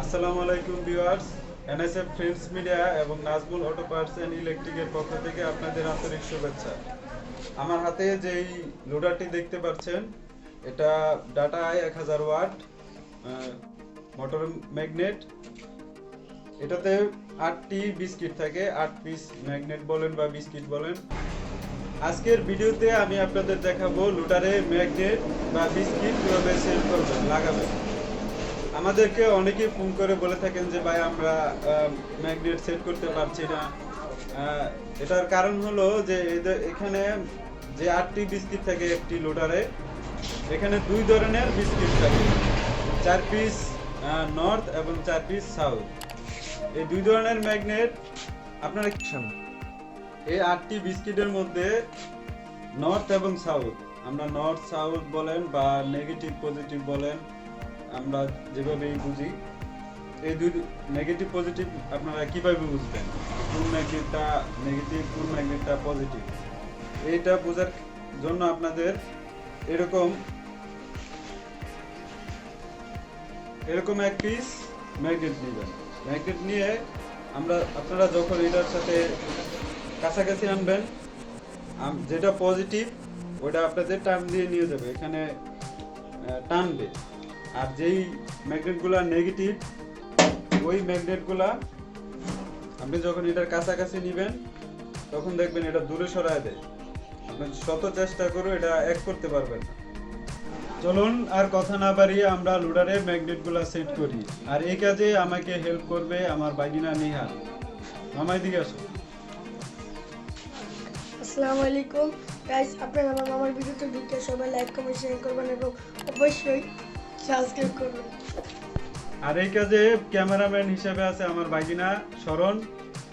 আসসালামু আলাইকুম viewers, NSF friends media এবং নাজমুল অটো পার্টস অ্যান্ড ইলেকট্রিকের পক্ষ থেকে আপনাদের আন্তরিক শুভেচ্ছা। আমার হাতে যেই লোডারটি দেখতে পাচ্ছেন, এটা ডাটা 1000 ওয়াট মোটর ম্যাগনেট। এটাতে 8টি বিস্কিট থাকে, 8 পিস ম্যাগনেট বলেন বা বিস্কিট বলেন। আজকের ভিডিওতে আমি আপনাদের দেখাবো লোডারে ম্যাগনেট বা বিস্কিট কিভাবে সেট করবেন, লাগাবেন। আমাদেরকে অনেকেই ফোন করে বলে থাকেন যে ভাই আমরা ম্যাগনেট সেট করতে পারছি না। এটার কারণ হলো যে এখানে যে 8টি বিস্কিট থাকে একটি লোডারে, এখানে 2 ধরনের বিস্কিট থাকে, 4 পিস নর্থ এবং 4 পিস সাউথ। এই 2 ধরনের ম্যাগনেট আপনারা এই 8টি বিস্কিটের মধ্যে নর্থ এবং সাউথ, আমরা নর্থ সাউথ বলেন বা নেগেটিভ পজিটিভ বলেন, আমরা যেভাবেই বুঝি, এই দুই নেগেটিভ পজিটিভ আপনারা কিভাবে বুঝবেন, কোন ম্যাগনেটটা নেগেটিভ কোন ম্যাগনেটটা পজিটিভ, এইটা বোঝার জন্য আপনাদের এরকম এক পিস ম্যাগনেট নেবেন। ম্যাগনেট নিয়ে আপনারা যখন এটার সাথে কাছাকাছি আনবেন, যেটা পজিটিভ ওটা আপনাদের টান দিয়ে নিয়ে যাবে, এখানে টানবে। আর যেই ম্যাগনেটগুলা নেগেটিভ, ওই ম্যাগনেটগুলা আপনি যখন এটার কাছাকাছি নেবেন তখন দেখবেন এটা দূরে সরায় দেয়। আপনি শত চেষ্টা করে এটা এক করতে পারবেন না। চলুন আর কথা না বাড়িয়ে আমরা লোডারে ম্যাগনেটগুলা সেট করি। আর এই কাজে আমাকে হেল্প করবে আমার বাগিনা নিহাল। মামাই দিকে আসো। আসসালামু আলাইকুম গাইস, আপনারা আমার ভিডিওতে ঢুকে সবাই লাইক কমেন্ট শেয়ার করবেন এবং অবশ্যই সাবস্ক্রাইব করবেন। আর এই কাজে ক্যামেরাম্যান হিসেবে আছে আমার বাগিনা শরণ।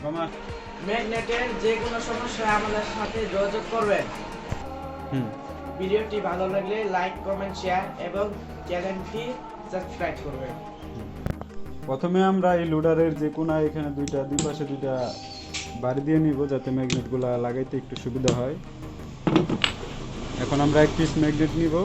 মামা, ম্যাগনেটের যে কোনো সমস্যা আমাদের সাথে যোগাযোগ করবেন। ভিডিওটি ভালো লাগলে লাইক কমেন্ট শেয়ার এবং চ্যানেলটি সাবস্ক্রাইব করবেন। প্রথমে আমরা এই লোডারের যে কোণা, এখানে দুই পাশে দুইটা বাড়ি দিয়ে নিব যাতে ম্যাগনেটগুলো লাগাইতে একটু সুবিধা হয়। এখন আমরা এক পিস ম্যাগনেট নিব।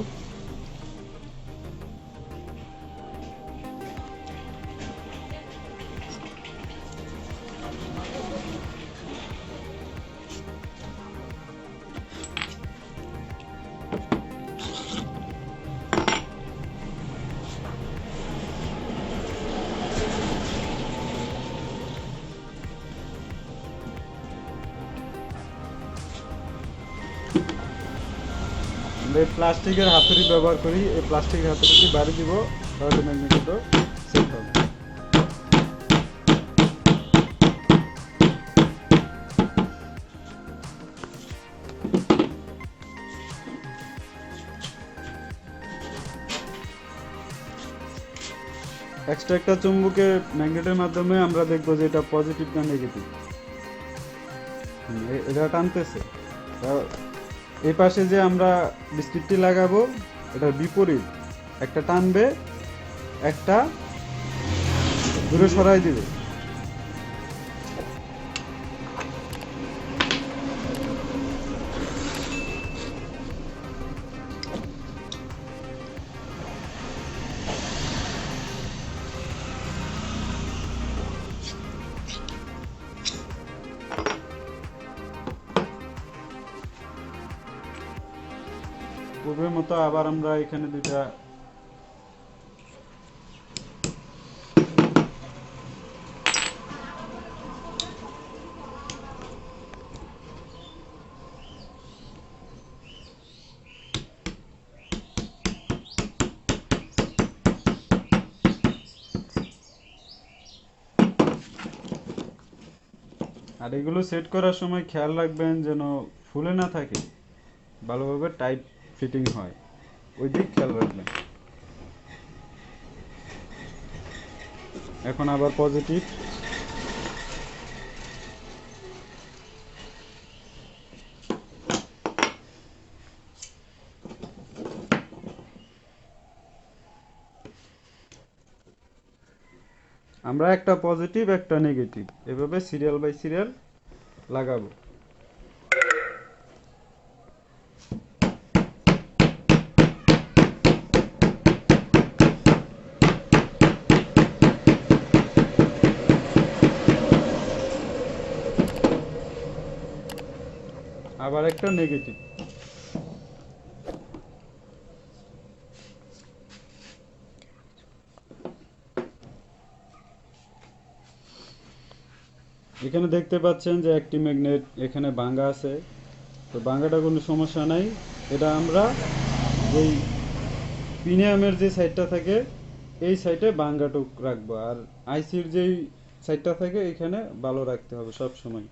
আমরা প্লাস্টিকের হাতুড়ি ব্যবহার করি, এই প্লাস্টিকের হাতুড়ি বাড়ি দিব, তাহলে ম্যাগনেটগুলো সেট হবে। এক্সট্রা একটা চুম্বকের ম্যাগনেটের মাধ্যমে আমরা দেখবো যে এটা পজিটিভ না নেগেটিভ। এটা টানতেছে। এই পাশে যে আমরা বিস্কিটটি লাগাবো, এটার বিপরীত, একটা টানবে, একটা দূরে সরাই দিবে। পূর্বের মতো আবার আমরা এখানে দুইটা আর এগুলো সেট করার সময় খেয়াল রাখবেন যেন ফুলে না থাকে, ভালোভাবে টাইট ফিটিং হয়, ওই দিক খেয়াল রাখবেন। এখন আবার পজিটিভ, আমরা একটা পজিটিভ একটা নেগেটিভ এভাবে সিরিয়াল বাই সিরিয়াল লাগাবো। আবার একটা নেগেটিভ। এখানে দেখতে পাচ্ছেন যে একটি ম্যাগনেট এখানে ভাঙা আছে, তো ভাঙাটা কোনো সমস্যা নাই। এটা আমরা যেই প্রিমিয়ামের যে সাইডটা থাকে এই সাইডে ভাঙাটুক রাখবো, আর আইসির যেই সাইডটা থাকে এখানে ভালো রাখতে হবে সব সময়।